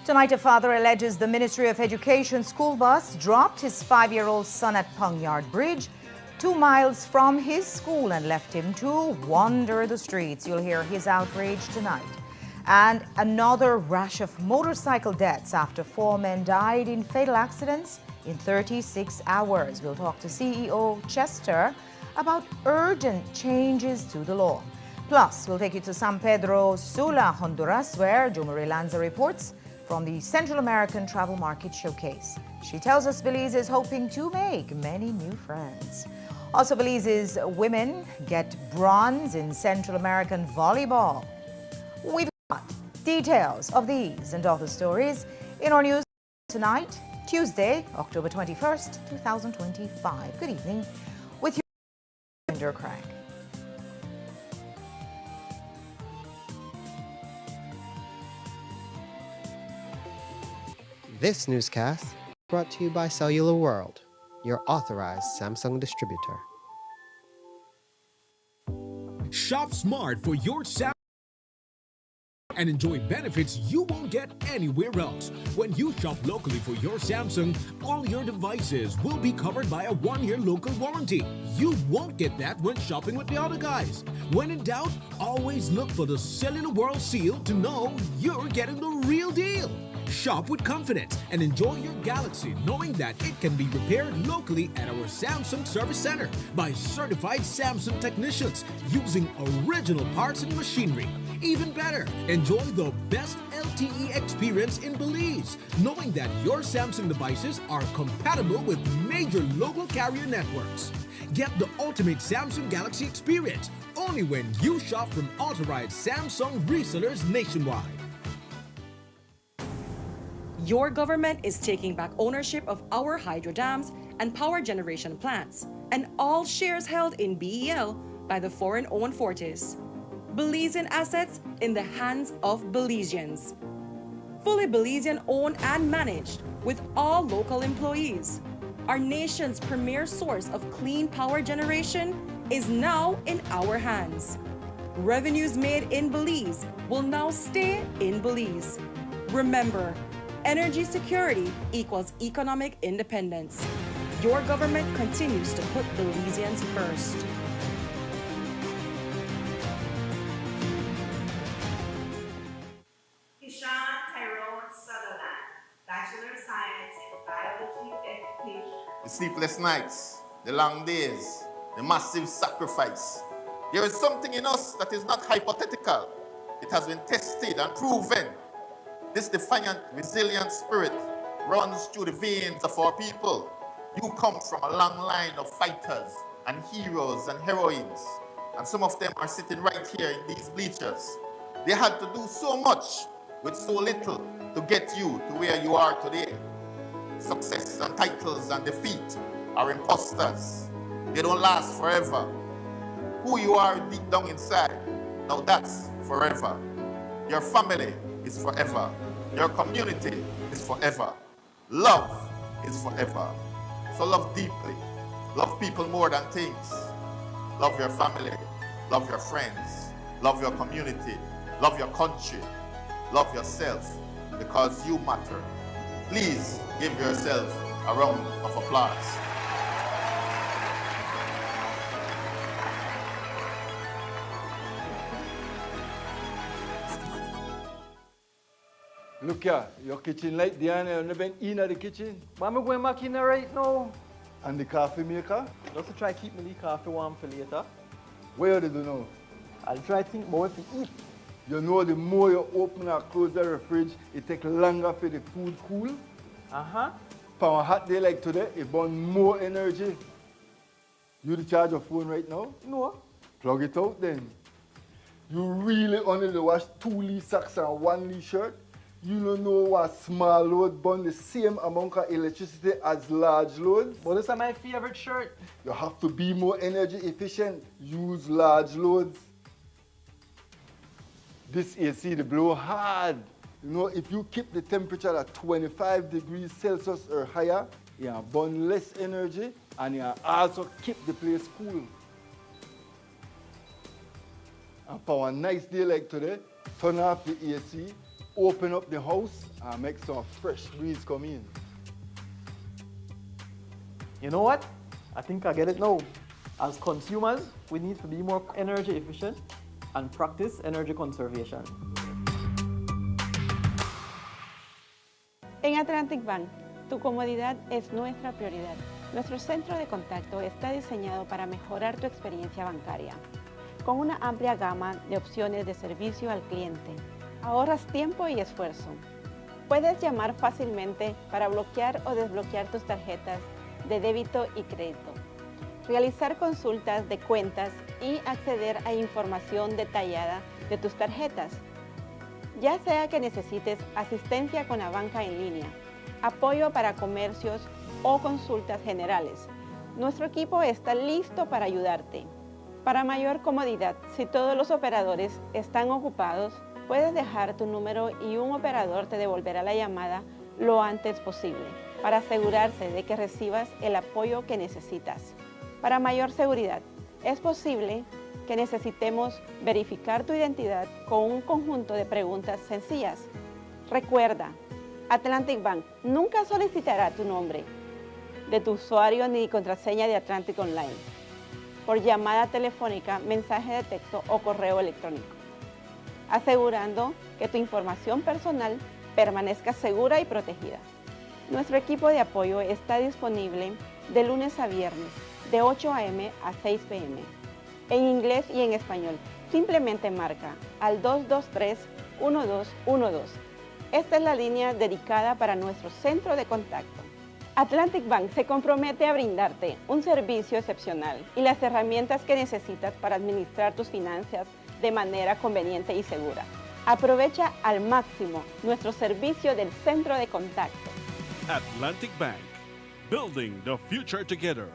Tonight, a father alleges the Ministry of Education school bus dropped his 5-year-old son at Pungyard Bridge 2 miles from his school and left him to wander the streets. You'll hear his outrage tonight. And another rash of motorcycle deaths after 4 men died in fatal accidents in 36 hours. We'll talk to CEO Chester about urgent changes to the law. Plus, we'll take you to San Pedro Sula, Honduras, where Jo Marie Lanza reports from the Central American Travel Market Showcase. She tells us Belize is hoping to make many new friends. Also, Belize's women get bronze in Central American volleyball. We've got details of these and other stories in our news tonight, Tuesday, October 21st, 2025. Good evening. With you, Craig. This newscast brought to you by Cellular World, your authorized Samsung distributor. Shop smart for your Samsung and enjoy benefits you won't get anywhere else. When you shop locally for your Samsung, all your devices will be covered by a 1-year local warranty. You won't get that when shopping with the other guys. When in doubt, always look for the Cellular World seal to know you're getting the real deal. Shop with confidence and enjoy your Galaxy knowing that it can be repaired locally at our Samsung Service Center by certified Samsung technicians using original parts and machinery. Even better, enjoy the best LTE experience in Belize, knowing that your Samsung devices are compatible with major local carrier networks. Get the ultimate Samsung Galaxy experience only when you shop from authorized Samsung resellers nationwide. Your government is taking back ownership of our hydro dams and power generation plants, and all shares held in BEL by the foreign-owned Fortis. Belizean assets in the hands of Belizeans. Fully Belizean-owned and managed, with all local employees. Our nation's premier source of clean power generation is now in our hands. Revenues made in Belize will now stay in Belize. Remember, energy security equals economic independence. Your government continues to put Belizeans first. Kishan Tyrone Sutherland, Bachelor of Science in Biology Education. The sleepless nights, the long days, the massive sacrifice. There is something in us that is not hypothetical. It has been tested and proven. This defiant, resilient spirit runs through the veins of our people. You come from a long line of fighters and heroes and heroines, and some of them are sitting right here in these bleachers. They had to do so much with so little to get you to where you are today. Success and titles and defeat are imposters. They don't last forever. Who you are deep down inside, now that's forever. Your family is forever. Your community is forever. Love is forever. So love deeply. Love people more than things. Love your family. Love your friends. Love your community. Love your country. Love yourself, because you matter. Please give yourself a round of applause. Look here, your kitchen light there and you never in the kitchen. But I'm going back in there right now. And the coffee maker? Just to try keep me the coffee warm for later. Where do you know? I'll try to think about what to eat. You know the more you open or close the fridge, it takes longer for the food cool. Uh-huh. For a hot day like today, it burns more energy. You charge your phone right now? No. Plug it out then. You really only wash 2 Lee socks and 1 Lee shirt? You don't know what small load burn the same amount of electricity as large loads? But this is my favorite shirt. You have to be more energy efficient. Use large loads. This AC, they blow hard. You know, if you keep the temperature at 25 degrees Celsius or higher, you burn less energy and you also keep the place cool. And for a nice day like today, turn off the AC, open up the house and make some fresh breeze come in. You know what? I think I get it now. As consumers, we need to be more energy efficient and practice energy conservation. En Atlantic Bank, tu comodidad es nuestra prioridad. Nuestro centro de contacto está diseñado para mejorar tu experiencia bancaria. Con una amplia gama de opciones de servicio al cliente, ahorras tiempo y esfuerzo. Puedes llamar fácilmente para bloquear o desbloquear tus tarjetas de débito y crédito, realizar consultas de cuentas y acceder a información detallada de tus tarjetas. Ya sea que necesites asistencia con la banca en línea, apoyo para comercios o consultas generales, nuestro equipo está listo para ayudarte. Para mayor comodidad, si todos los operadores están ocupados, puedes dejar tu número y un operador te devolverá la llamada lo antes posible para asegurarse de que recibas el apoyo que necesitas. Para mayor seguridad, es posible que necesitemos verificar tu identidad con un conjunto de preguntas sencillas. Recuerda, Atlantic Bank nunca solicitará tu nombre de tu usuario ni contraseña de Atlantic Online por llamada telefónica, mensaje de texto o correo electrónico, asegurando que tu información personal permanezca segura y protegida. Nuestro equipo de apoyo está disponible de lunes a viernes, de 8 a.m. a 6 p.m. en inglés y en español. Simplemente marca al 223-1212. Esta es la línea dedicada para nuestro centro de contacto. Atlantic Bank se compromete a brindarte un servicio excepcional y las herramientas que necesitas para administrar tus finanzas de manera conveniente y segura. Aprovecha al máximo nuestro servicio del centro de contacto. Atlantic Bank, building the future together.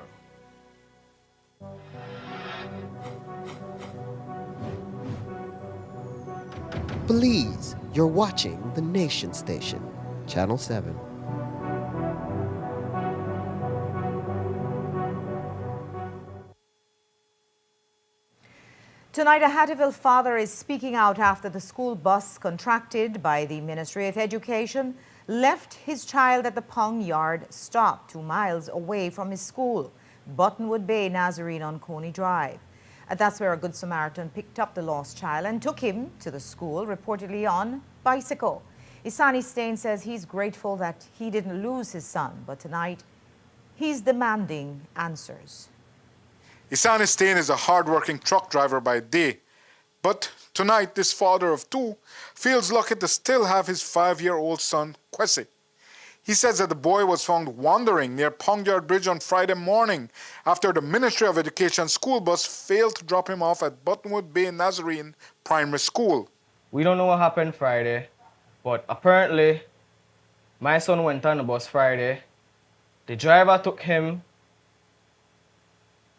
Please, you're watching the Nation Station, Channel 7. Tonight, a Hattieville father is speaking out after the school bus contracted by the Ministry of Education left his child at the Pong Yard stop 2 miles away from his school, Buttonwood Bay Nazarene on Coney Drive. That's where a Good Samaritan picked up the lost child and took him to the school, reportedly on bicycle. Isani Stain says he's grateful that he didn't lose his son, but tonight he's demanding answers. Isani Stain is a hard-working truck driver by day, but tonight this father of two feels lucky to still have his 5-year-old son, Kwesi. He says that the boy was found wandering near Pongyard Bridge on Friday morning after the Ministry of Education school bus failed to drop him off at Buttonwood Bay Nazarene Primary School. We don't know what happened Friday, but apparently my son went on the bus Friday. The driver took him.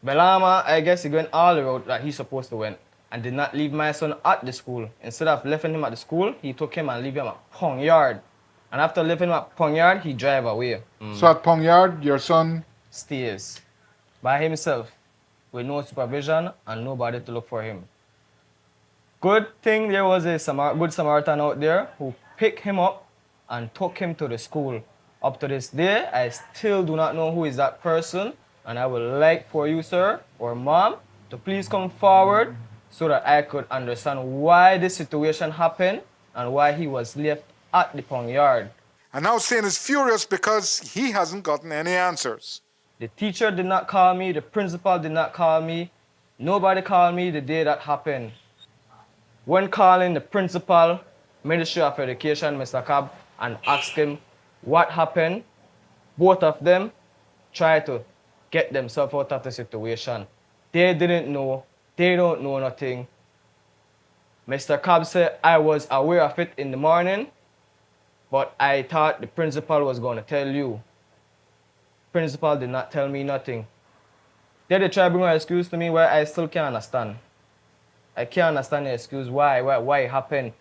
Belama, I guess he went all the route that he's supposed to went and did not leave my son at the school. Instead of leaving him at the school, he took him and leave him at Pongyard. And after leaving him at Pongyard, he drive away. So at Pongyard, your son stays by himself with no supervision and nobody to look for him. Good thing there was a good Samaritan out there who picked him up and took him to the school. Up to this day, I still do not know who is that person, and I would like for you, sir, or mom, to please come forward so that I could understand why this situation happened and why he was left at the Pong Yard. And now Stain is furious because he hasn't gotten any answers. The teacher did not call me, the principal did not call me, nobody called me the day that happened. When calling the principal, Ministry of Education, Mr. Cobb, and asked him what happened, both of them tried to get themselves out of the situation. They didn't know, they don't know nothing. Mr. Cobb said I was aware of it in the morning, but I thought the principal was going to tell you. Principal did not tell me nothing. They try to bring an excuse to me where I still can't understand. I can't understand the excuse why it happened.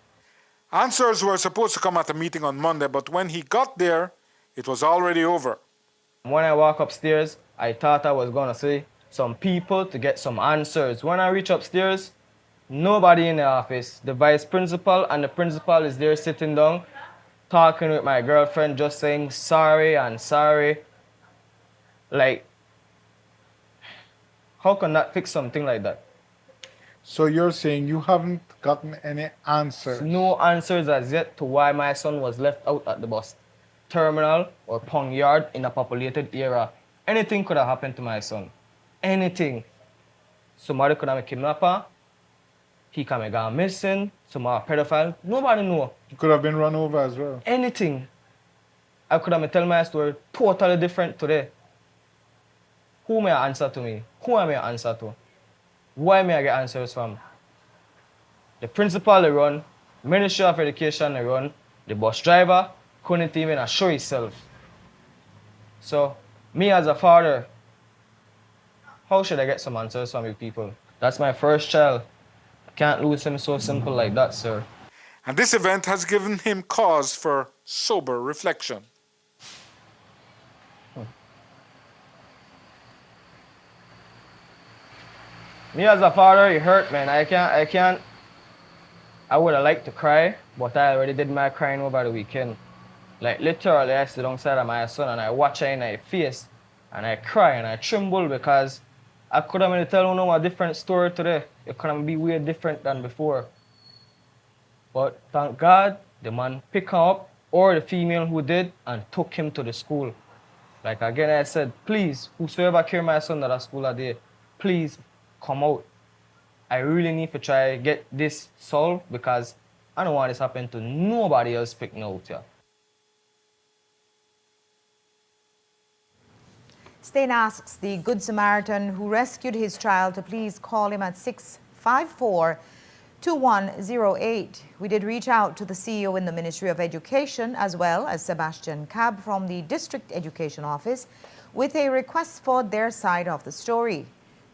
Answers were supposed to come at a meeting on Monday, but when he got there, it was already over. When I walk upstairs, I thought I was going to see some people to get some answers. When I reach upstairs, Nobody in the office. The vice principal and the principal is there sitting down, talking with my girlfriend, just saying sorry and sorry. Like, how can that fix something like that? So you're saying you haven't gotten any answers? No answers as yet to why my son was left out at the bus terminal or pong yard in a populated area. Anything could have happened to my son. Anything. Somebody could have been a kidnapper. He could have gone missing. Somebody a pedophile. Nobody know. You could have been run over as well. Anything. I could have been telling my story totally different today. Who may I answer to me? Who am I answer to? Why may I get answers from? The principal they run, Ministry of Education they run, the bus driver couldn't even assure himself. So, me as a father, how should I get some answers from you people? That's my first child. I can't lose him so simple like that, sir. And this event has given him cause for sober reflection. Me as a father, it hurt, man. I would have liked to cry, but I already did my crying over the weekend. Like literally, I sit alongside of my son and I watch her in her face and I cry and I tremble because I could have tell you a different story today. It could be way different than before. But thank God, the man picked him up, or the female who did, and took him to the school. Like again, I said, please, whosoever carry my son to the school today, please come out. I really need to try to get this solved because I don't want this happen to nobody else picking out here. Stain asks the Good Samaritan who rescued his child to please call him at 654-2108. We did reach out to the CEO in the Ministry of Education as well as Sebastian Cab from the District Education Office with a request for their side of the story.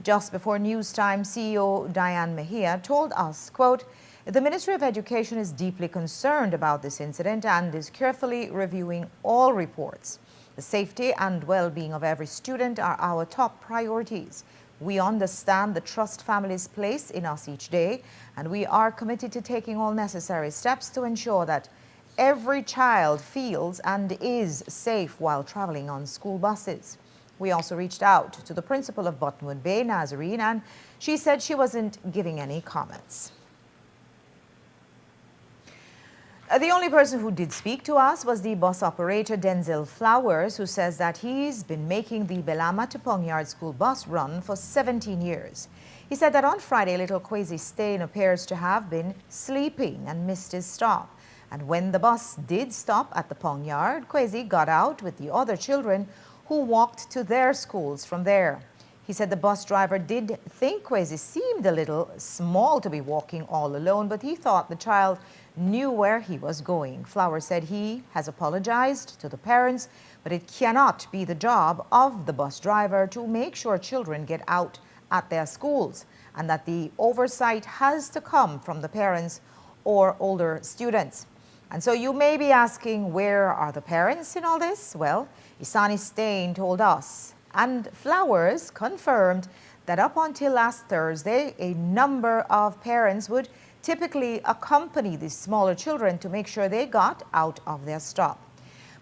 Just before news time, CEO Diane Mejia told us, quote, "The Ministry of Education is deeply concerned about this incident and is carefully reviewing all reports. The safety and well-being of every student are our top priorities. We understand the trust families place in us each day, and we are committed to taking all necessary steps to ensure that every child feels and is safe while traveling on school buses." We also reached out to the principal of Buttonwood Bay, Nazarene, and she said she wasn't giving any comments. The only person who did speak to us was the bus operator, Denzel Flowers, who says that he's been making the Belama to Pongyard school bus run for 17 years. He said that on Friday, little Kwesi Stain appears to have been sleeping and missed his stop. And when the bus did stop at the Pongyard, Kwesi got out with the other children who walked to their schools from there. He said the bus driver did think Kwesi seemed a little small to be walking all alone, but he thought the child knew where he was going. Flowers said he has apologized to the parents, but it cannot be the job of the bus driver to make sure children get out at their schools, and that the oversight has to come from the parents or older students. And so you may be asking, where are the parents in all this? Well, Isani Stain told us, and Flowers confirmed that up until last Thursday, a number of parents would typically accompany the smaller children to make sure they got out of their stop.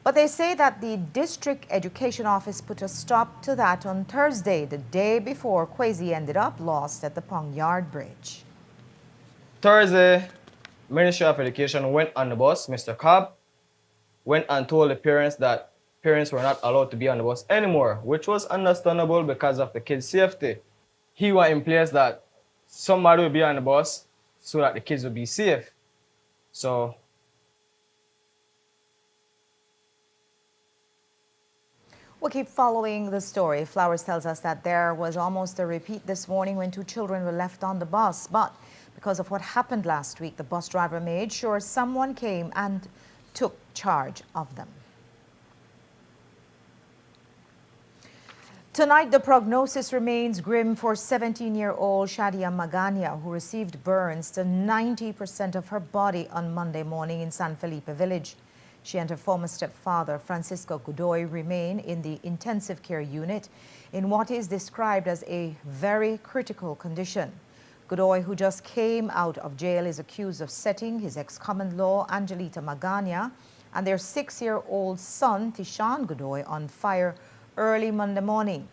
But they say that the District Education Office put a stop to that on Thursday, the day before Kwesi ended up lost at the Pongyard Bridge. Thursday, Ministry of Education went on the bus. Mr. Cobb went and told the parents that parents were not allowed to be on the bus anymore, which was understandable because of the kids' safety. He was in place that somebody would be on the bus so that the kids would be safe. So we'll keep following the story. Flowers tells us that there was almost a repeat this morning when 2 children were left on the bus, but because of what happened last week, the bus driver made sure someone came and took charge of them. Tonight, the prognosis remains grim for 17-year-old Shadia Magania, who received burns to 90% of her body on Monday morning in San Felipe village. She and her former stepfather, Francisco Godoy, remain in the intensive care unit in what is described as a very critical condition. Godoy, who just came out of jail, is accused of setting his ex-common-law Angelita Magana and their 6-year-old son Tishan Godoy on fire early Monday morning.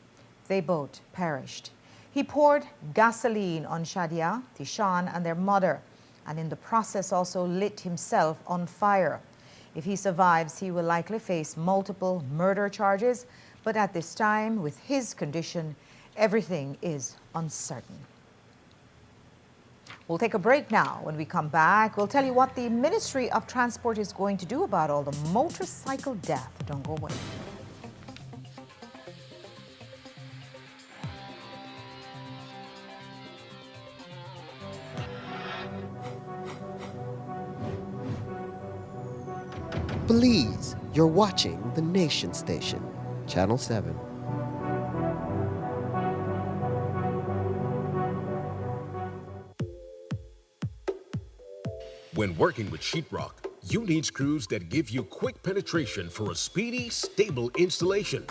They both perished. He poured gasoline on Shadia, Tishan, and their mother, and in the process also lit himself on fire. If he survives, he will likely face multiple murder charges, but at this time, with his condition, everything is uncertain. We'll take a break now. When we come back, we'll tell you what the Ministry of Transport is going to do about all the motorcycle death. Don't go away. Please, you're watching the Nation Station, Channel 7. When working with sheetrock, you need screws that give you quick penetration for a speedy, stable installation.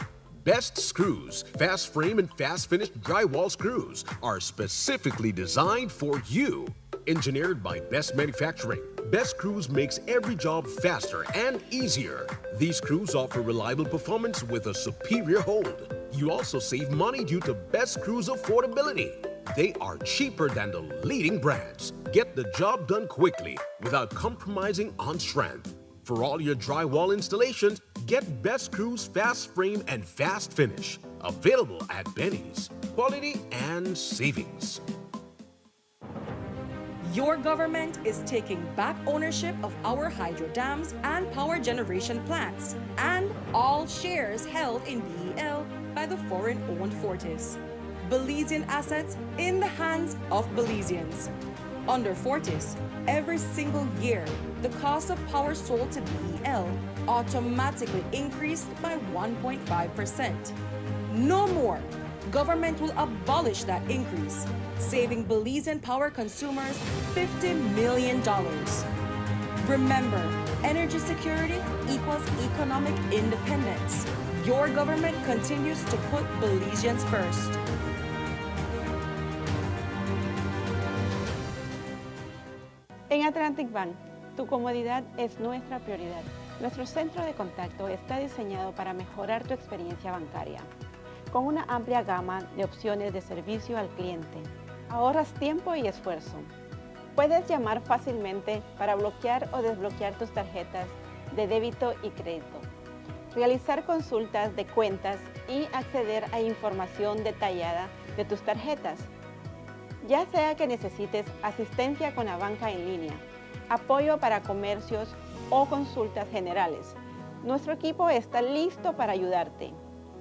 Best Screws, fast frame and fast finish drywall screws are specifically designed for you. Engineered by Best Manufacturing, Best Screws makes every job faster and easier. These screws offer reliable performance with a superior hold. You also save money due to Best Screws affordability. They are cheaper than the leading brands. Get the job done quickly without compromising on strength. For all your drywall installations, get Best Screws Fast Frame and Fast Finish. Available at Benny's. Quality and savings. Your government is taking back ownership of our hydro dams and power generation plants, and all shares held in BEL by the foreign-owned Fortis. Belizean assets in the hands of Belizeans. Under Fortis, every single year, the cost of power sold to BEL automatically increased by 1.5%. No more. Government will abolish that increase, saving Belizean power consumers $50 million. Remember, energy security equals economic independence. Your government continues to put Belizeans first. En Atlantic Bank, tu comodidad es nuestra prioridad. Nuestro centro de contacto está diseñado para mejorar tu experiencia bancaria. Con una amplia gama de opciones de servicio al cliente, ahorras tiempo y esfuerzo. Puedes llamar fácilmente para bloquear o desbloquear tus tarjetas de débito y crédito, realizar consultas de cuentas y acceder a información detallada de tus tarjetas. Ya sea que necesites asistencia con la banca en línea, apoyo para comercios o consultas generales, nuestro equipo está listo para ayudarte.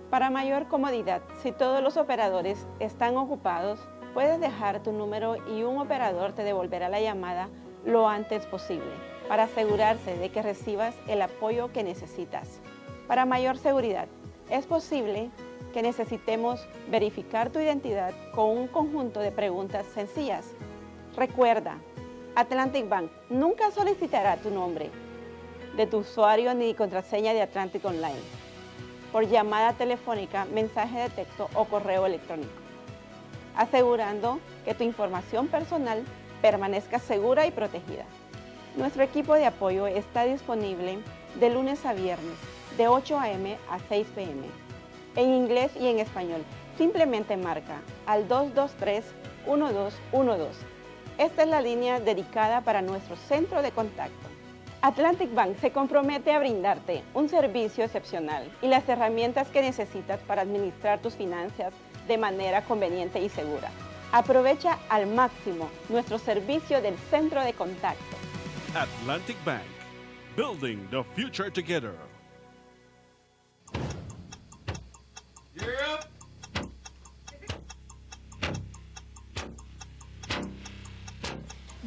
Para mayor comodidad, si todos los operadores están ocupados, puedes dejar tu número y un operador te devolverá la llamada lo antes posible para asegurarse de que recibas el apoyo que necesitas. Para mayor seguridad, es posible que necesitemos verificar tu identidad con un conjunto de preguntas sencillas. Recuerda, Atlantic Bank nunca solicitará tu nombre de tu usuario ni contraseña de Atlantic Online por llamada telefónica, mensaje de texto o correo electrónico, asegurando que tu información personal permanezca segura y protegida. Nuestro equipo de apoyo está disponible de lunes a viernes, de 8 a.m. a 6 p.m., en inglés y en español. Simplemente marca al 223-1212. Esta es la línea dedicada para nuestro centro de contacto. Atlantic Bank se compromete a brindarte un servicio excepcional y las herramientas que necesitas para administrar tus finanzas de manera conveniente y segura. Aprovecha al máximo nuestro servicio del centro de contacto. Atlantic Bank, building the future together.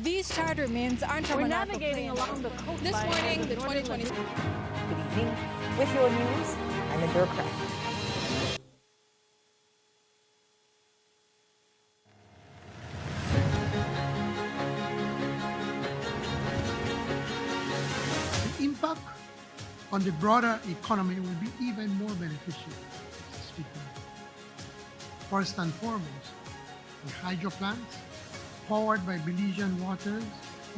These charter mints aren't We're navigating along the coastline. This morning, the 2020. Good evening. With your news, I'm in Durcraft. The impact on the broader economy will be even more beneficial. First and foremost, the hydro plants powered by Belizean waters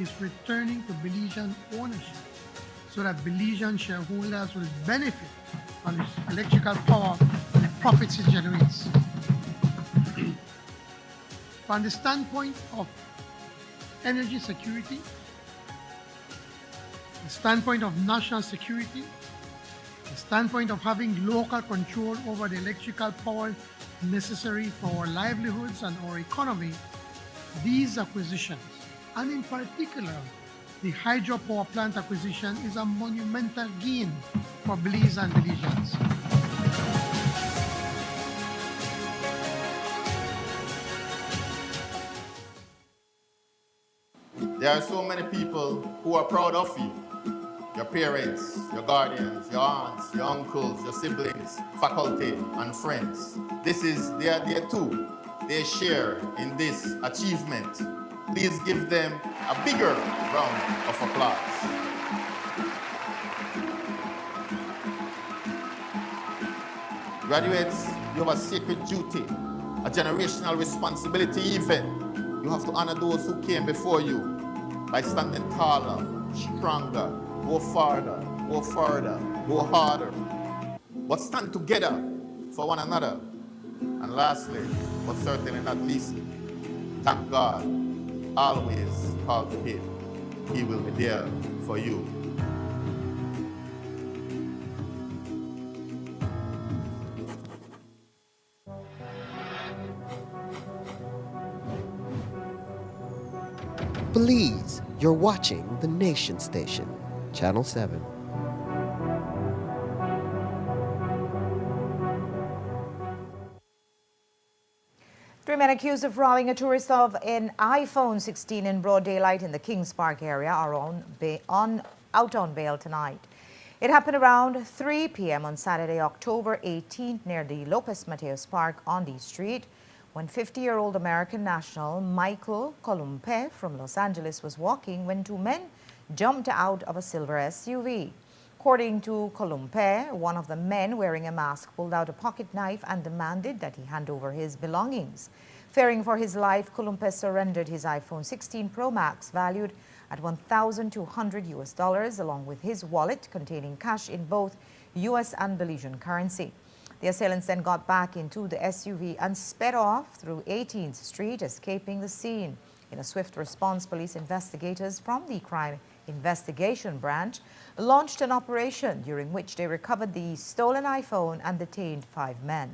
is returning to Belizean ownership so that Belizean shareholders will benefit from this electrical power and the profits it generates. From the standpoint of energy security, the standpoint of national security, the standpoint of having local control over the electrical power necessary for our livelihoods and our economy, these acquisitions, and in particular, the hydropower plant acquisition, is a monumental gain for Belize and Belizeans. There are so many people who are proud of you. Your parents, your guardians, your aunts, your uncles, your siblings, faculty, and friends. They are there too. They share in this achievement. Please give them a bigger round of applause. Graduates, you have a sacred duty, a generational responsibility even. You have to honor those who came before you by standing taller, stronger, go farther, go further, go harder. But stand together for one another. And lastly, but certainly not least, thank God, always call to Him. He will be there for you. Belize, you're watching the Nation Station, Channel 7. Three men accused of robbing a tourist of an iPhone 16 in broad daylight in the Kings Park area are out on bail tonight. It happened around 3 p.m. on Saturday, October 18th, near the Lopez Mateos Park on D Street, when 50-year-old American national Michael Columpe from Los Angeles was walking when two men jumped out of a silver SUV. According to Columpe, one of the men wearing a mask pulled out a pocket knife and demanded that he hand over his belongings. Fearing for his life, Columpe surrendered his iPhone 16 Pro Max valued at $1,200 along with his wallet containing cash in both US and Belizean currency. The assailants then got back into the SUV and sped off through 18th Street, escaping the scene. In a swift response, police investigators from the Crime Investigation Branch launched an operation during which they recovered the stolen iPhone and detained 5 men.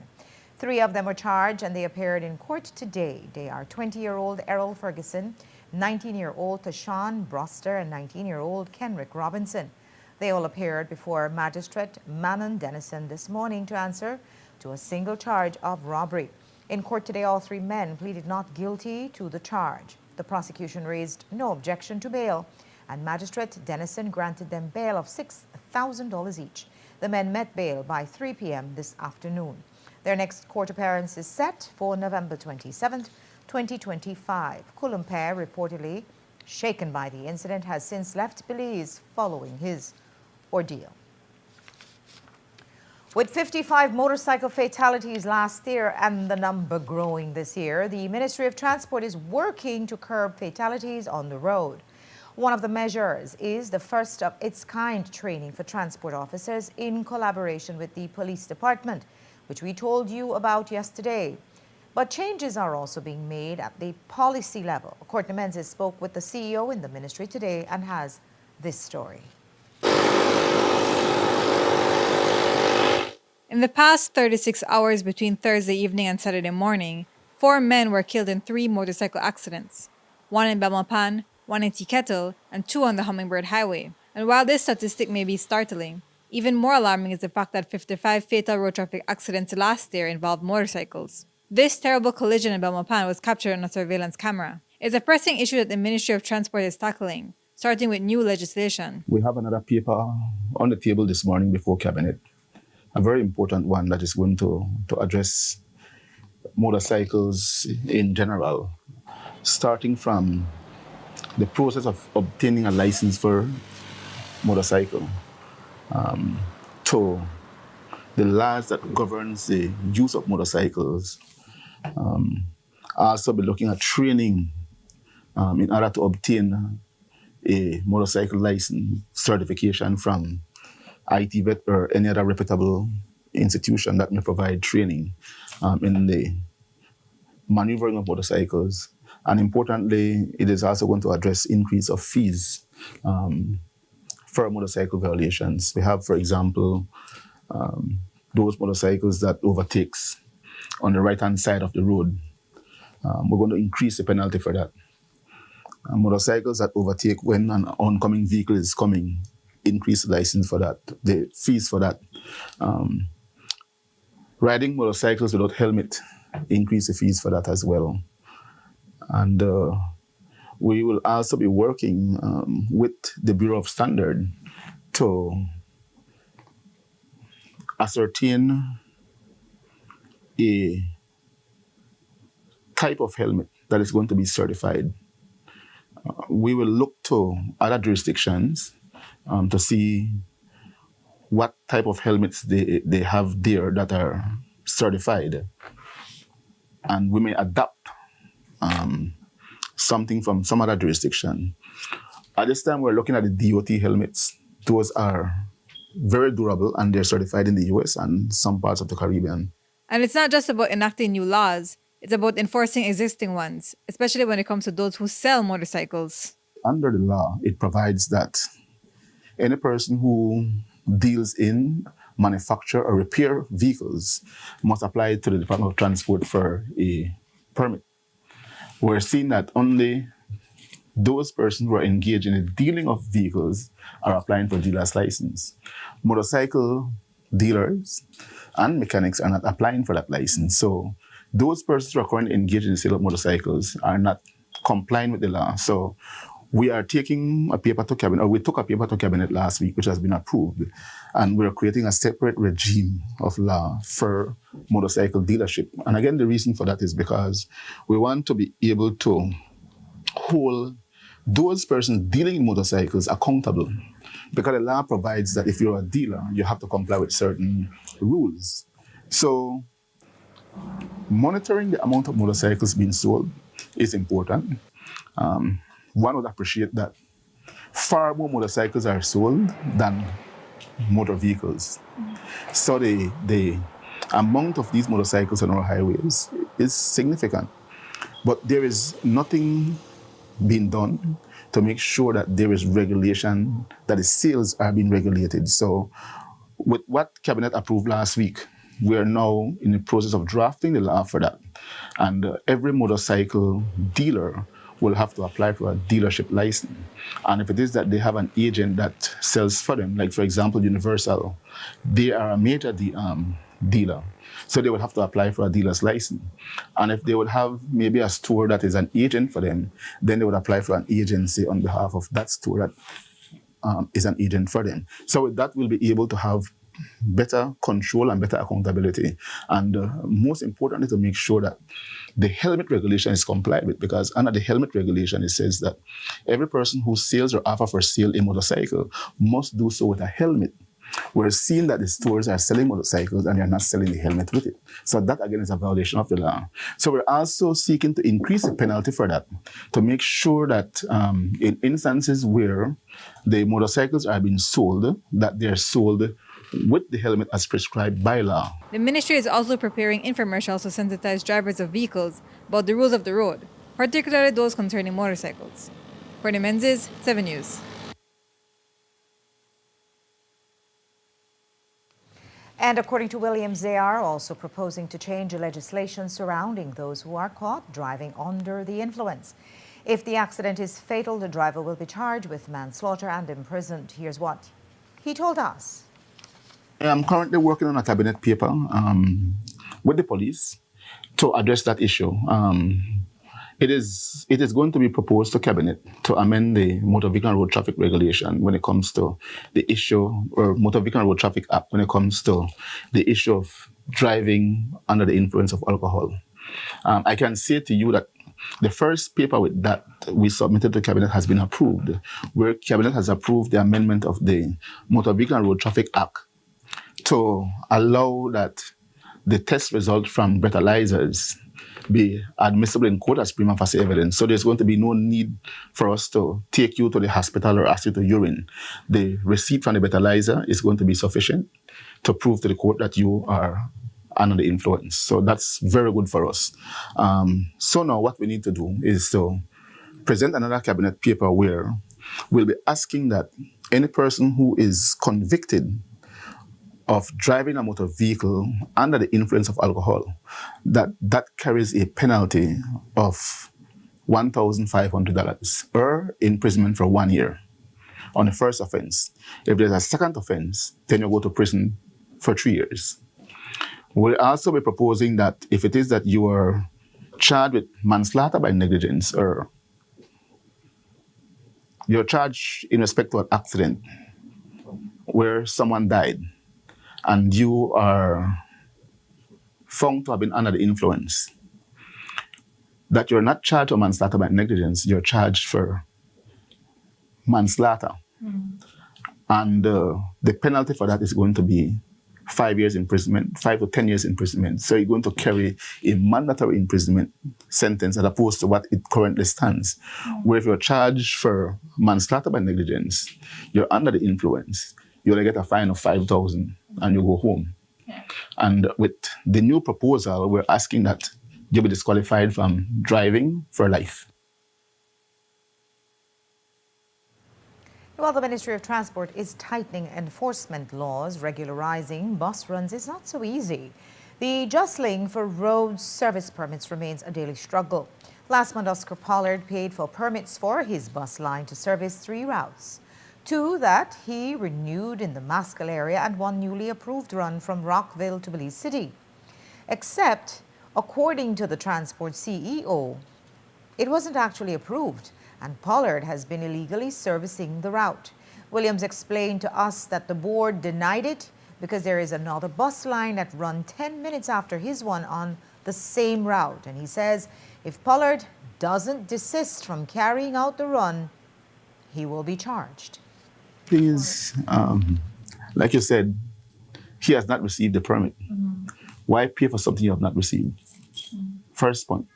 3 of them were charged and they appeared in court today. They are 20-year-old Errol Ferguson, 19-year-old Tashawn Broster, and 19-year-old Kenrick Robinson. They all appeared before Magistrate Manon Dennison this morning to answer to a single charge of robbery. In court today, all 3 men pleaded not guilty to the charge. The prosecution raised no objection to bail, and Magistrate Dennison granted them bail of $6,000 each. The men met bail by 3 p.m. this afternoon. Their next court appearance is set for November 27, 2025. Columpe, reportedly shaken by the incident, has since left Belize following his ordeal. With 55 motorcycle fatalities last year and the number growing this year, the Ministry of Transport is working to curb fatalities on the road. One of the measures is the first of its kind training for transport officers in collaboration with the police department, which we told you about yesterday. But changes are also being made at the policy level. Courtney Menzies spoke with the CEO in the ministry today and has this story. In the past 36 hours between Thursday evening and Saturday morning, 4 men were killed in 3 motorcycle accidents, 1 in Belmopan, 1 in Tikettle, and 2 on the Hummingbird Highway. And while this statistic may be startling, even more alarming is the fact that 55 fatal road traffic accidents last year involved motorcycles. This terrible collision in Belmopan was captured on a surveillance camera. It's a pressing issue that the Ministry of Transport is tackling, starting with new legislation. We have another paper on the table this morning before Cabinet, a very important one that is going to address motorcycles in general, starting from the process of obtaining a license for motorcycle to the laws that governs the use of motorcycles. Also be looking at training in order to obtain a motorcycle license certification from ITVET or any other reputable institution that may provide training in the maneuvering of motorcycles. And importantly, it is also going to address increase of fees for motorcycle violations. We have, for example, those motorcycles that overtakes on the right-hand side of the road. We're going to increase the penalty for that. Motorcycles that overtake when an oncoming vehicle is coming, increase the license for that, the fees for that. Riding motorcycles without helmet, increase the fees for that as well. And we will also be working with the Bureau of Standard to ascertain a type of helmet that is going to be certified. We will look to other jurisdictions to see what type of helmets they have there that are certified. And we may adapt something from some other jurisdiction. At this time, we're looking at the DOT helmets. Those are very durable and they're certified in the US and some parts of the Caribbean. And it's not just about enacting new laws, it's about enforcing existing ones, especially when it comes to those who sell motorcycles. Under the law, it provides that any person who deals in, manufacture, or repair vehicles must apply to the Department of Transport for a permit. We're seeing that only those persons who are engaged in the dealing of vehicles are applying for dealer's license. Motorcycle dealers and mechanics are not applying for that license. So those persons who are currently engaged in the sale of motorcycles are not complying with the law. So we are taking a paper to cabinet, or we took a paper to cabinet last week, which has been approved, and we're creating a separate regime of law for motorcycle dealership. And again, the reason for that is because we want to be able to hold those persons dealing in motorcycles accountable, because the law provides that if you're a dealer, you have to comply with certain rules. So monitoring the amount of motorcycles being sold is important. One would appreciate that far more motorcycles are sold than motor vehicles. So the amount of these motorcycles on our highways is significant. But there is nothing being done to make sure that there is regulation, that the sales are being regulated. So with what Cabinet approved last week, we are now in the process of drafting the law for that. And every motorcycle dealer will have to apply for a dealership license. And if it is that they have an agent that sells for them, like for example, Universal, they are a major dealer. So they would have to apply for a dealer's license. And if they would have maybe a store that is an agent for them, then they would apply for an agency on behalf of that store that is an agent for them. So with that, we'll be able to have better control and better accountability. And most importantly, to make sure that the helmet regulation is complied with, because under the helmet regulation, it says that every person who sells or offers for sale a motorcycle must do so with a helmet. We're seeing that the stores are selling motorcycles and they're not selling the helmet with it. So that, again, is a violation of the law. So we're also seeking to increase the penalty for that, to make sure that in instances where the motorcycles are being sold, that they're sold with the helmet as prescribed by law. The ministry is also preparing infomercials to sensitize drivers of vehicles about the rules of the road, particularly those concerning motorcycles. Courtney Menzies, 7 News. And according to Williams, they are also proposing to change the legislation surrounding those who are caught driving under the influence. If the accident is fatal, the driver will be charged with manslaughter and imprisoned. Here's what he told us. I'm currently working on a cabinet paper with the police to address that issue. It is going to be proposed to cabinet to amend the Motor Vehicle and Road Traffic Regulation when it comes to the issue, or Motor Vehicle and Road Traffic Act when it comes to the issue of driving under the influence of alcohol. I can say to you that the first paper with that we submitted to cabinet has been approved, where cabinet has approved the amendment of the Motor Vehicle and Road Traffic Act to allow that the test result from breathalyzers be admissible in court as prima facie evidence. So there's going to be no need for us to take you to the hospital or ask you to urine. The receipt from the breathalyzer is going to be sufficient to prove to the court that you are under the influence. So that's very good for us. So now what we need to do is to present another cabinet paper where we'll be asking that any person who is convicted of driving a motor vehicle under the influence of alcohol, that carries a penalty of $1,500 or imprisonment for 1 year on the first offense. If there's a second offense, then you go to prison for 3 years. We'll also be proposing that if it is that you are charged with manslaughter by negligence or you're charged in respect to an accident where someone died, and you are found to have been under the influence, that you're not charged for manslaughter by negligence, you're charged for manslaughter. And the penalty for that is going to be 5 years imprisonment, 5 to 10 years imprisonment. So you're going to carry a mandatory imprisonment sentence as opposed to what it currently stands. Where if you're charged for manslaughter by negligence, you're under the influence, you only get a fine of $5,000 and you go home. Yeah. And with the new proposal, we're asking that you be disqualified from driving for life. While the Ministry of Transport is tightening enforcement laws, regularizing bus runs is not so easy. The jostling for road service permits remains a daily struggle. Last month, Oscar Pollard paid for permits for his bus line to service 3 routes. 2 that he renewed in the Maskell area and 1 newly approved run from Rockville to Belize City. Except, according to the transport CEO, it wasn't actually approved, and Pollard has been illegally servicing the route. Williams explained to us that the board denied it because there is another bus line that run 10 minutes after his one on the same route. And he says if Pollard doesn't desist from carrying out the run, he will be charged. Please, like you said, he has not received the permit. Why pay for something you have not received? First point.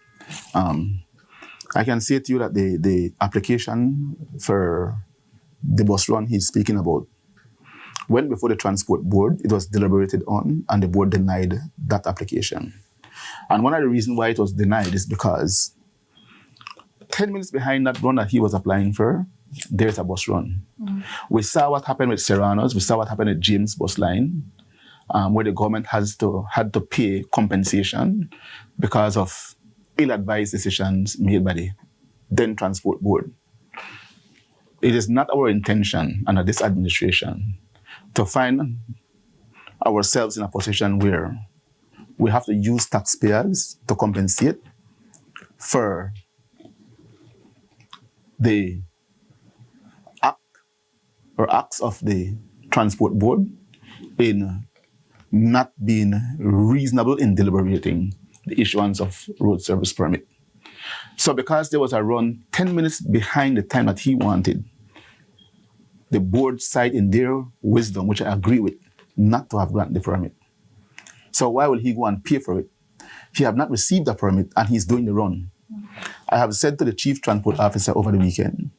I can say to you that the application for the bus run he's speaking about went before the transport board. It was deliberated on, and the board denied that application. And one of the reasons why it was denied is because 10 minutes behind that run that he was applying for, there's a bus run. We saw what happened with Serrano's. We saw what happened at James Bus Line, where the government had to pay compensation because of ill-advised decisions made by the then transport board. It is not our intention under this administration to find ourselves in a position where we have to use taxpayers to compensate for the acts of the transport board in not being reasonable in deliberating the issuance of road service permit. So because there was a run 10 minutes behind the time that he wanted, the board decided in their wisdom, which I agree with, not to have granted the permit. So why will he go and pay for it? He have not received the permit and he's doing the run. I have said to the chief transport officer over the weekend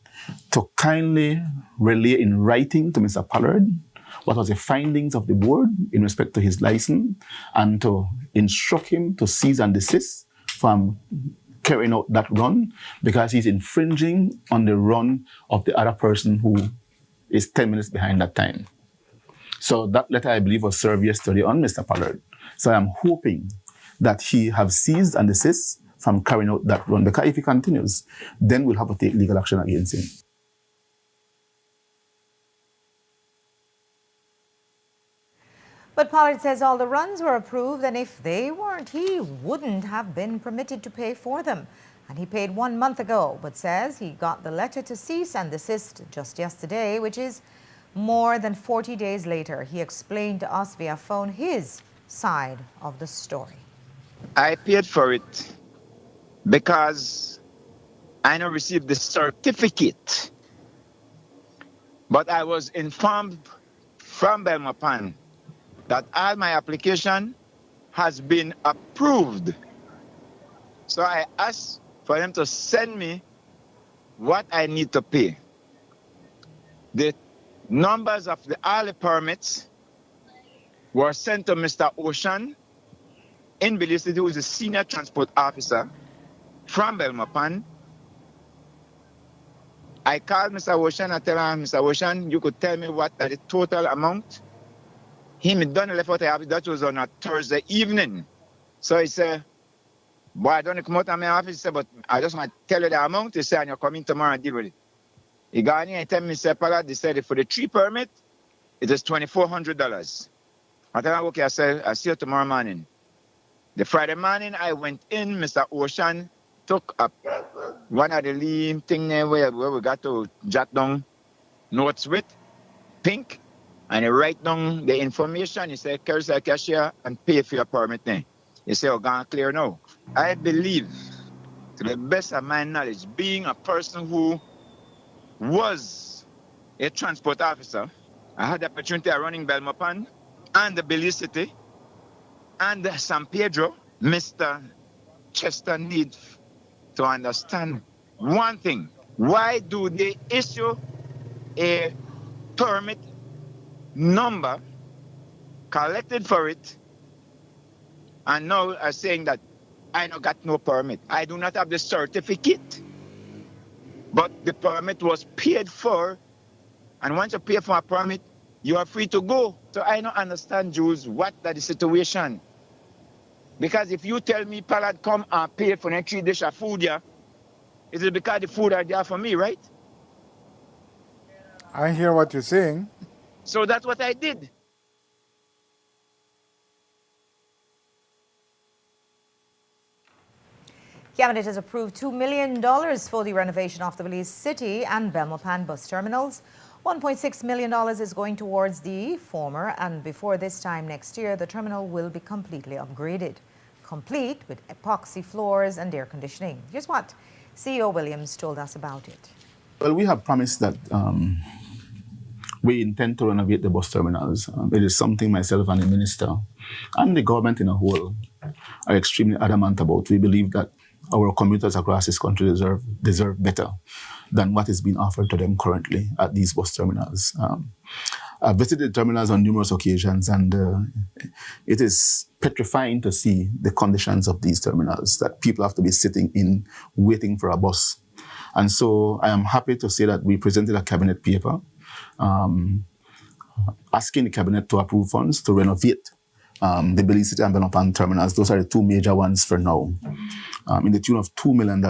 to kindly relay in writing to Mr. Pollard what was the findings of the board in respect to his license, and to instruct him to cease and desist from carrying out that run because he's infringing on the run of the other person who is 10 minutes behind that time. So that letter, I believe, was served yesterday on Mr. Pollard. So I'm hoping that he have ceased and desist from carrying out that run, because if he continues, then we'll have to take legal action against him. But Pollard says all the runs were approved, and if they weren't, he wouldn't have been permitted to pay for them. And he paid 1 month ago, but says he got the letter to cease and desist just yesterday, which is more than 40 days later. He explained to us via phone his side of the story. I paid for it because I now received the certificate. But I was informed from Belmopan that all my application has been approved. So I asked for them to send me what I need to pay. The numbers of all the permits were sent to Mr. Ocean in Belize City, who is the senior transport officer from Belmopan. I called Mr. Ocean and tell him, Mr. Ocean, you could tell me what are the total amount? He done left out the office. That was on a Thursday evening. So he said, boy, I don't come out of my office. He said, but I just want to tell you the amount. He said, and you're coming tomorrow and deal with it. He got in and tell me, Mr. Pallad, they said for the 3 permit, it is $2,400. I tell him, okay, I said, I'll see you tomorrow morning. The Friday morning, I went in, Mr. Ocean took up one of the lean thing there where we got to jot down notes with, pink, and he write down the information. He said, carry the cashier and pay for your permit then. He said, oh, gone clear now. I believe, to the best of my knowledge, being a person who was a transport officer, I had the opportunity of running Belmopan and the Belize City and San Pedro. Mr. Chester needs to understand one thing. Why do they issue a permit number collected for it and now are saying that I don't got no permit? I do not have the certificate, but the permit was paid for, and once you pay for a permit, you are free to go. So I don't understand, Jules, what that is the situation. Because if you tell me, Pallad, come and pay for the 3 dish of food here, it is because the food are there for me, right? I hear what you're saying. So that's what I did. Cabinet has approved $2 million for the renovation of the Belize City and Belmopan bus terminals. $1.6 million is going towards the former, and before this time next year, the terminal will be completely upgraded, complete with epoxy floors and air conditioning. Here's what CEO Williams told us about it. Well, we have promised that we intend to renovate the bus terminals. It is something myself and the minister and the government in a whole are extremely adamant about. We believe that our commuters across this country deserve better than what is being offered to them currently at these bus terminals. I've visited terminals on numerous occasions, and it is petrifying to see the conditions of these terminals, that people have to be sitting in, waiting for a bus. And so I am happy to say that we presented a cabinet paper asking the cabinet to approve funds to renovate the Belize City and Belmopan terminals. Those are the 2 major ones for now, in the tune of $2 million.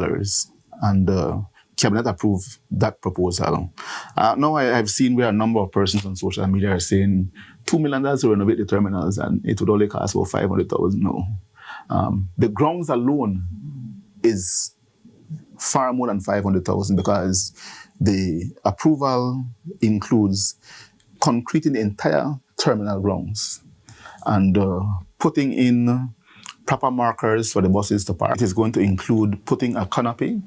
And the cabinet approved that proposal. Now I've seen where a number of persons on social media are saying $2 million to renovate the terminals, and it would only cost about $500,000. No. The grounds alone is far more than $500,000 because the approval includes concreting the entire terminal grounds and putting in proper markers for the buses to park. It is going to include putting a canopy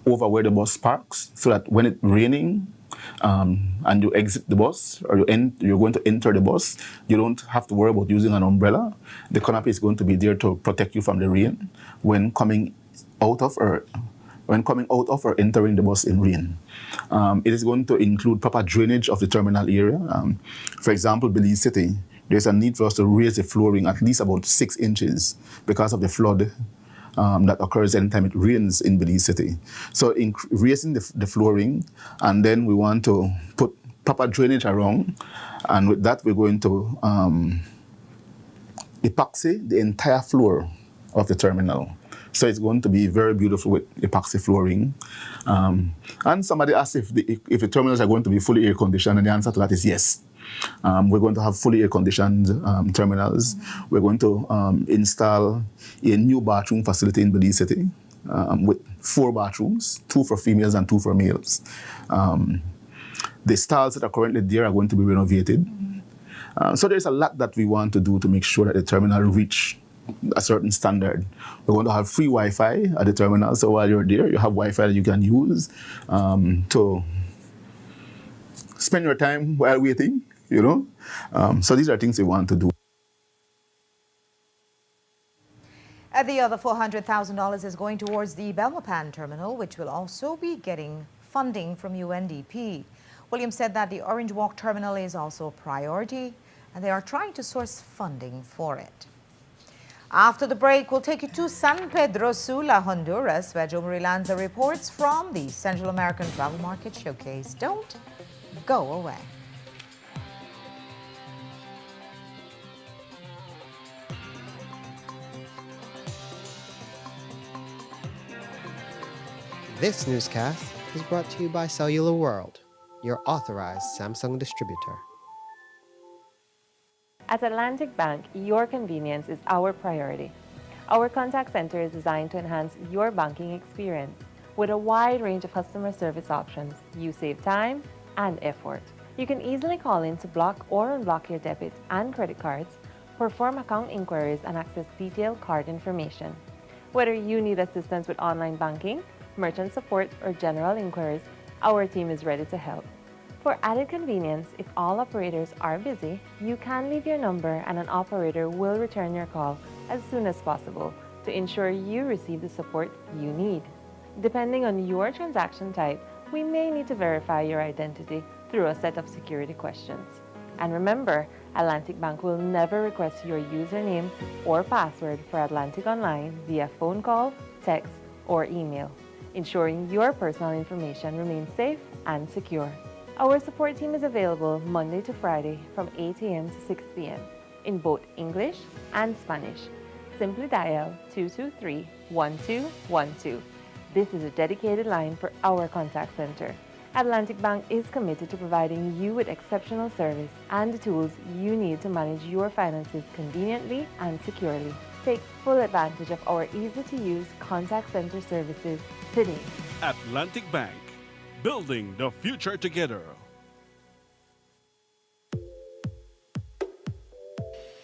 over where the bus parks so that when it's raining and you exit the bus or you're going to enter the bus, you don't have to worry about using an umbrella. The canopy is going to be there to protect you from the rain when coming out of or entering the bus in rain. It is going to include proper drainage of the terminal area. For example, Belize City, there's a need for us to raise the flooring at least about 6 inches because of the flood that occurs anytime it rains in Belize City. So raising the flooring, and then we want to put proper drainage around, and with that we're going to epoxy the entire floor of the terminal. So it's going to be very beautiful with epoxy flooring. And somebody asked if the terminals are going to be fully air conditioned, and the answer to that is yes. We're going to have fully air-conditioned terminals. We're going to install a new bathroom facility in Belize City with 4 bathrooms, 2 for females and 2 for males. The stalls that are currently there are going to be renovated. So there's a lot that we want to do to make sure that the terminal reach a certain standard. We're going to have free Wi-Fi at the terminal, so while you're there, you have Wi-Fi that you can use to spend your time while waiting. So these are things we want to do. The other $400,000 is going towards the Belmopan terminal, which will also be getting funding from UNDP. Williams said that the Orange Walk terminal is also a priority, and they are trying to source funding for it. After the break, we'll take you to San Pedro Sula, Honduras, where Joe Marie Lanza reports from the Central American Travel Market Showcase. Don't go away. This newscast is brought to you by Cellular World, your authorized Samsung distributor. At Atlantic Bank, your convenience is our priority. Our contact center is designed to enhance your banking experience. With a wide range of customer service options, you save time and effort. You can easily call in to block or unblock your debit and credit cards, perform account inquiries, and access detailed card information. Whether you need assistance with online banking, merchant support, or general inquiries, our team is ready to help. For added convenience, if all operators are busy, you can leave your number and an operator will return your call as soon as possible to ensure you receive the support you need. Depending on your transaction type, we may need to verify your identity through a set of security questions. And remember, Atlantic Bank will never request your username or password for Atlantic Online via phone call, text, or email, ensuring your personal information remains safe and secure. Our support team is available Monday to Friday from 8 a.m. to 6 p.m. in both English and Spanish. Simply dial 223-1212. This is a dedicated line for our contact center. Atlantic Bank is committed to providing you with exceptional service and the tools you need to manage your finances conveniently and securely. Take full advantage of our easy-to-use contact center services today. Atlantic Bank, building the future together.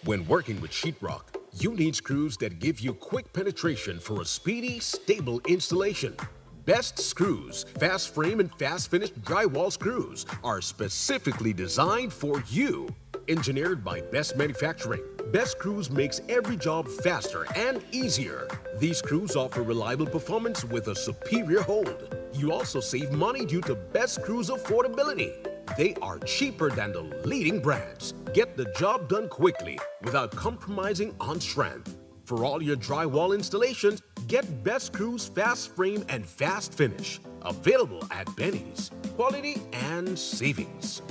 When working with sheetrock, you need screws that give you quick penetration for a speedy, stable installation. Best Screws, fast frame and fast finish drywall screws are specifically designed for you. Engineered by Best Manufacturing, Best Screws makes every job faster and easier. These screws offer reliable performance with a superior hold. You also save money due to Best Screws affordability. They are cheaper than the leading brands. Get the job done quickly without compromising on strength. For all your drywall installations, get Best Screws Fast Frame and Fast Finish. Available at Benny's. Quality and savings.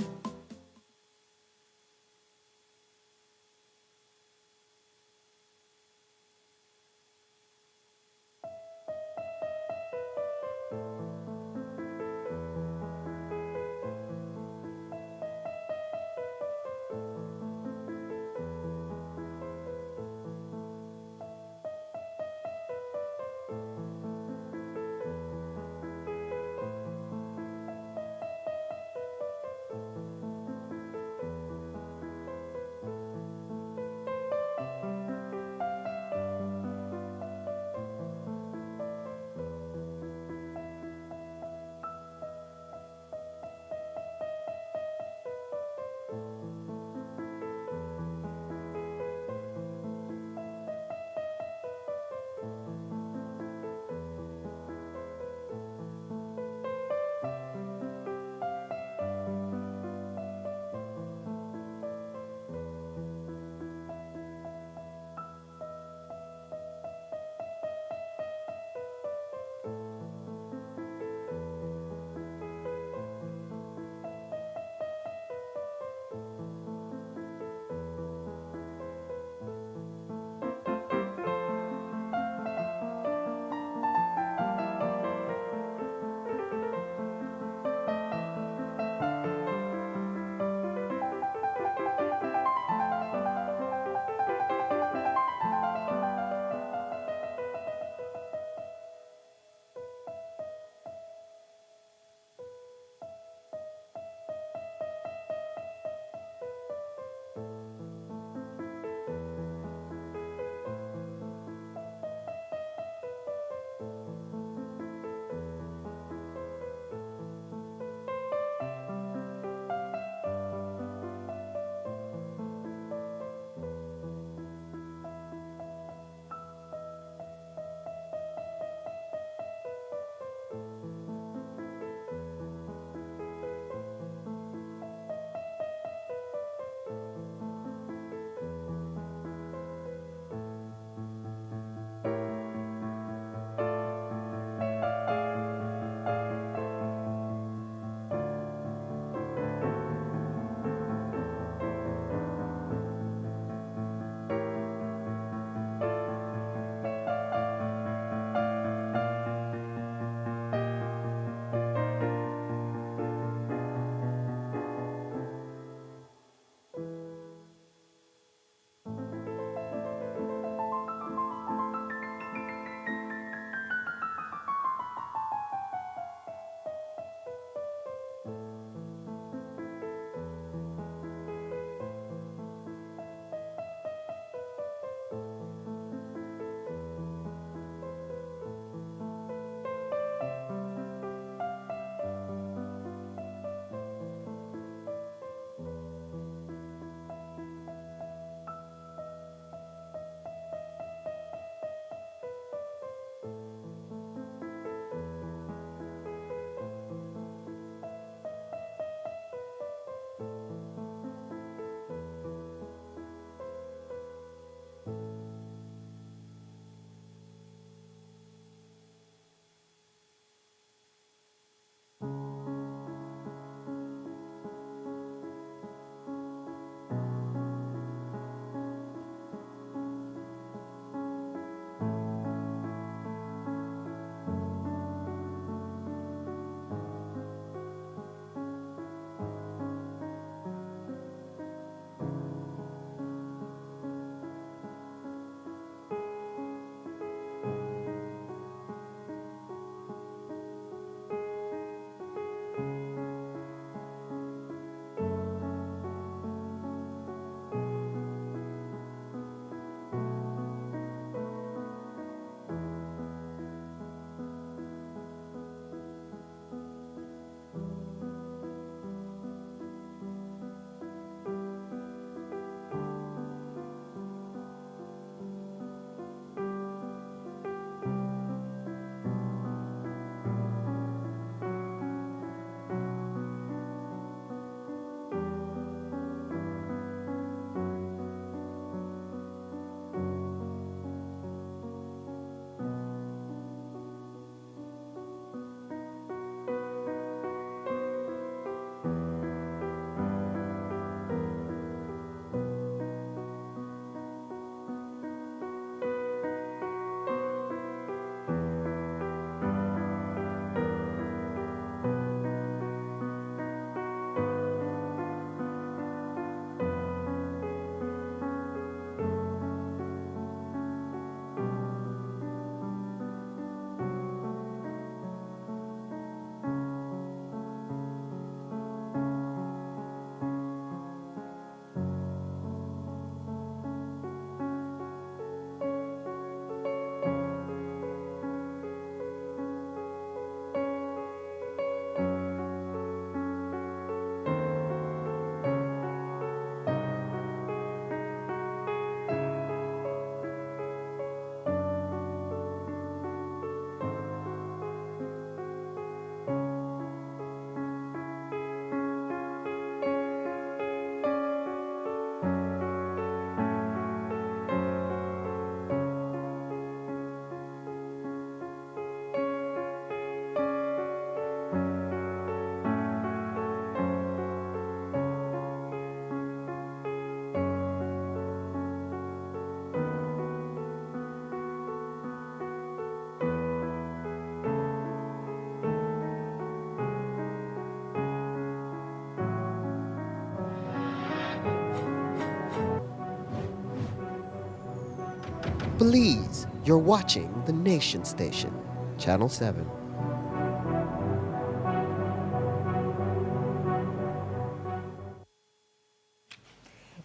Belize, you're watching the Nation Station, Channel 7.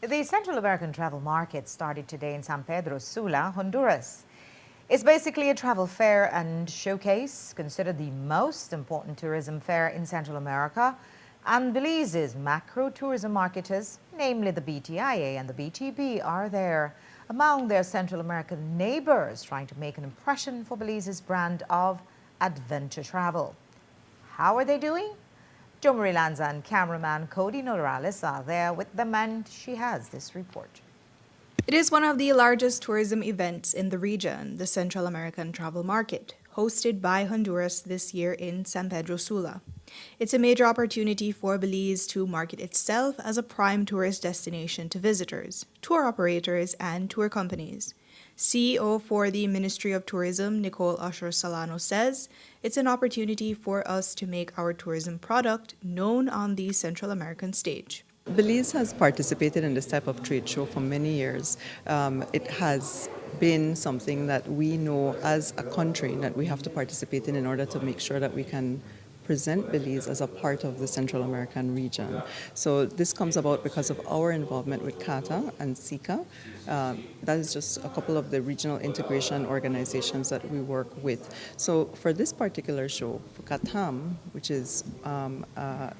The Central American travel market started today in San Pedro Sula, Honduras. It's basically a travel fair and showcase, considered the most important tourism fair in Central America, and Belize's macro tourism marketers, namely the BTIA and the BTB, are there among their Central American neighbors trying to make an impression for Belize's brand of adventure travel. How are they doing? Jo Marie Lanza and cameraman Cody Norales are there with them, and she has this report. It is one of the largest tourism events in the region, the Central American Travel Market, hosted by Honduras this year in San Pedro Sula. It's a major opportunity for Belize to market itself as a prime tourist destination to visitors, tour operators, and tour companies. CEO for the Ministry of Tourism, Nicole Usher Solano, says it's an opportunity for us to make our tourism product known on the Central American stage. Belize has participated in this type of trade show for many years. It has been something that we know as a country that we have to participate in order to make sure that we can present Belize as a part of the Central American region. So this comes about because of our involvement with CATA and SICA. That is just a couple of the regional integration organizations that we work with. So for this particular show, for CATAM, which is,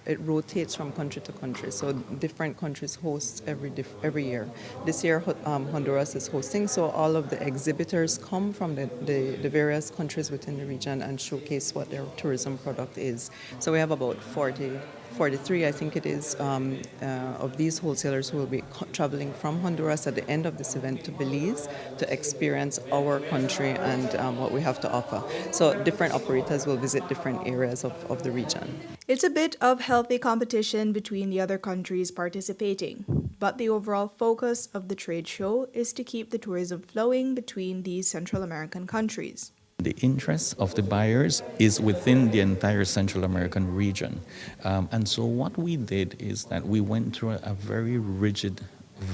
it rotates from country to country. So different countries host every year. This year, Honduras is hosting, so all of the exhibitors come from the various countries within the region and showcase what their tourism product is. So we have about 43, I think it is, of these wholesalers who will be traveling from Honduras at the end of this event to Belize to experience our country and what we have to offer. So different operators will visit different areas of the region. It's a bit of healthy competition between the other countries participating, but the overall focus of the trade show is to keep the tourism flowing between these Central American countries. The interest of the buyers is within the entire Central American region. And so what we did is that we went through a very rigid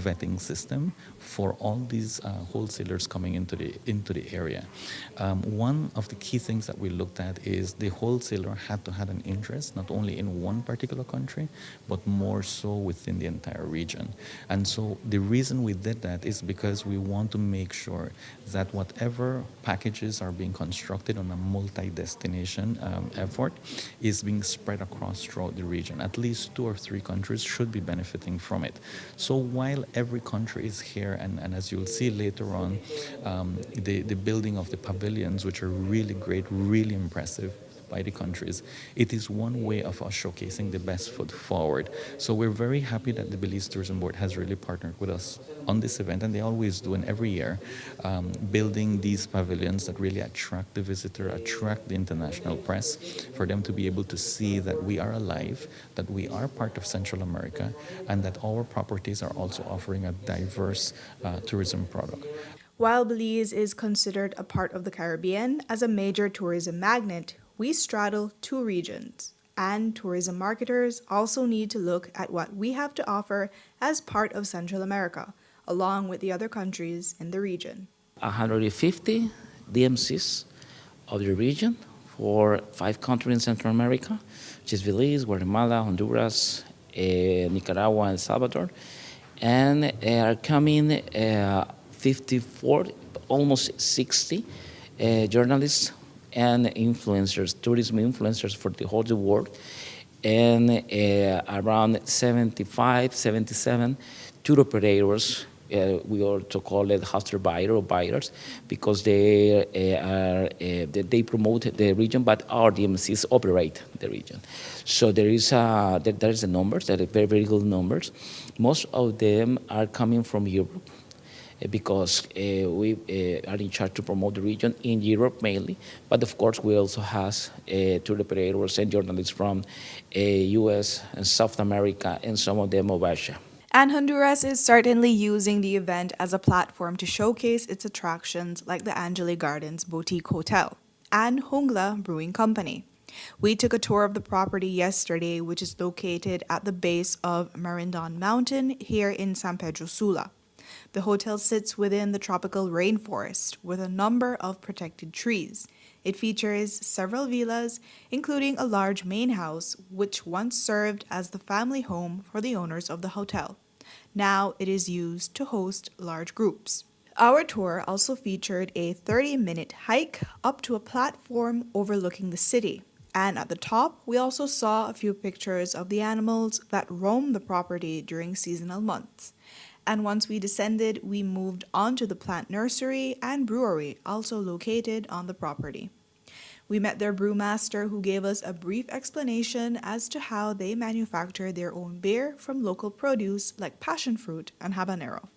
vetting system for all these wholesalers coming into the area. One of the key things that we looked at is the wholesaler had to have an interest not only in one particular country, but more so within the entire region. And so the reason we did that is because we want to make sure that whatever packages are being constructed on a multi-destination effort is being spread across throughout the region. At least 2 or 3 countries should be benefiting from it. So while every country is here, and as you'll see later on, the building of the pavilions, which are really great, really impressive by the countries, it is one way of us showcasing the best foot forward. So we're very happy that the Belize Tourism Board has really partnered with us on this event, and they always do, and every year, building these pavilions that really attract the visitor, attract the international press, for them to be able to see that we are alive, that we are part of Central America, and that our properties are also offering a diverse tourism product. While Belize is considered a part of the Caribbean as a major tourism magnet, we straddle 2 regions, and tourism marketers also need to look at what we have to offer as part of Central America, along with the other countries in the region. 150 DMCs of the region for 5 countries in Central America, which is Belize, Guatemala, Honduras, Nicaragua, and El Salvador. And are coming 54, almost 60 journalists and influencers, tourism influencers for the whole world, and around 75, 77 tour operators. We also call it hoster buyer or buyers, because they promote the region, but our DMCs operate the region. So there is the numbers, that are very, very good numbers. Most of them are coming from Europe, because we are in charge to promote the region in Europe mainly, but of course we also have tour operators and journalists from US and South America, and some of them of Asia. And Honduras is certainly using the event as a platform to showcase its attractions like the Angeli Gardens Boutique Hotel and Jungla Brewing Company. We took a tour of the property yesterday, which is located at the base of Marindon Mountain here in San Pedro Sula. The hotel sits within the tropical rainforest with a number of protected trees. It features several villas, including a large main house, which once served as the family home for the owners of the hotel. Now it is used to host large groups. Our tour also featured a 30-minute hike up to a platform overlooking the city. And at the top, we also saw a few pictures of the animals that roam the property during seasonal months. And once we descended, we moved on to the plant nursery and brewery, also located on the property. We met their brewmaster, who gave us a brief explanation as to how they manufacture their own beer from local produce like passion fruit and habanero.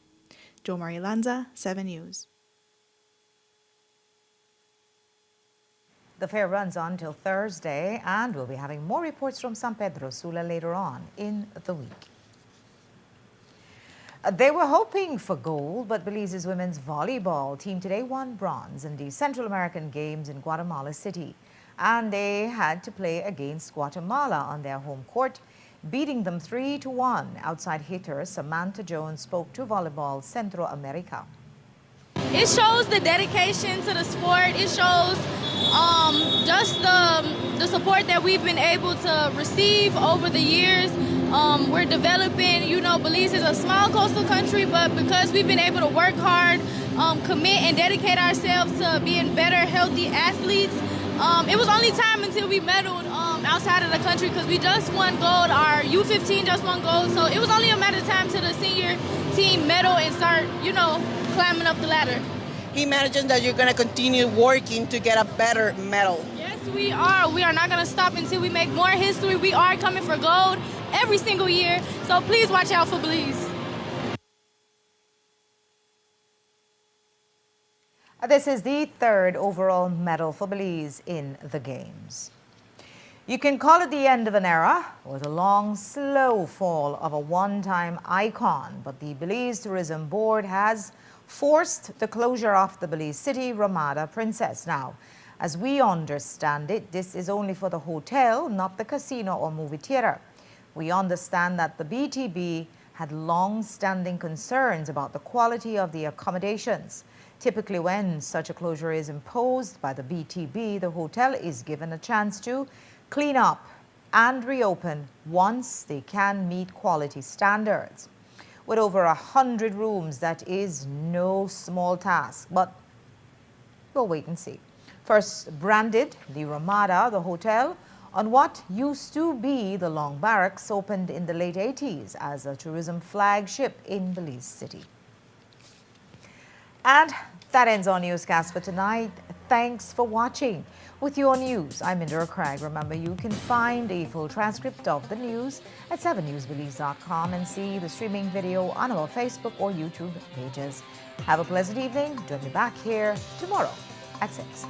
Domari Lanza, 7 News. The fair runs on till Thursday, and we'll be having more reports from San Pedro Sula later on in the week. They were hoping for gold, but Belize's women's volleyball team today won bronze in the Central American Games in Guatemala City. And they had to play against Guatemala on their home court, beating them 3-1. Outside hitter Samantha Jones spoke to Volleyball Centro America. It shows the dedication to the sport. It shows just the support that we've been able to receive over the years. We're developing, Belize is a small coastal country, but because we've been able to work hard, commit and dedicate ourselves to being better, healthy athletes, it was only time until we medaled outside of the country because we just won gold. Our U15 just won gold, so it was only a matter of time till the senior team medal and start, climbing up the ladder. He imagines that you're going to continue working to get a better medal. Yes, we are. We are not going to stop until we make more history. We are coming for gold every single year, so please watch out for Belize. This is the third overall medal for Belize in the Games. You can call it the end of an era or the long, slow fall of a one-time icon, but the Belize Tourism Board has forced the closure of the Belize City Ramada Princess. Now, as we understand it, this is only for the hotel, not the casino or movie theater. We understand that the BTB had long-standing concerns about the quality of the accommodations. Typically, when such a closure is imposed by the BTB, the hotel is given a chance to clean up and reopen once they can meet quality standards. With over 100 rooms, that is no small task, but we'll wait and see. First branded, the Ramada, the hotel, on what used to be the Long Barracks, opened in the late 80s as a tourism flagship in Belize City. And that ends our newscast for tonight. Thanks for watching. With your news, I'm Indira Craig. Remember, you can find a full transcript of the news at 7newsbelize.com and see the streaming video on our Facebook or YouTube pages. Have a pleasant evening. Join me back here tomorrow at 6.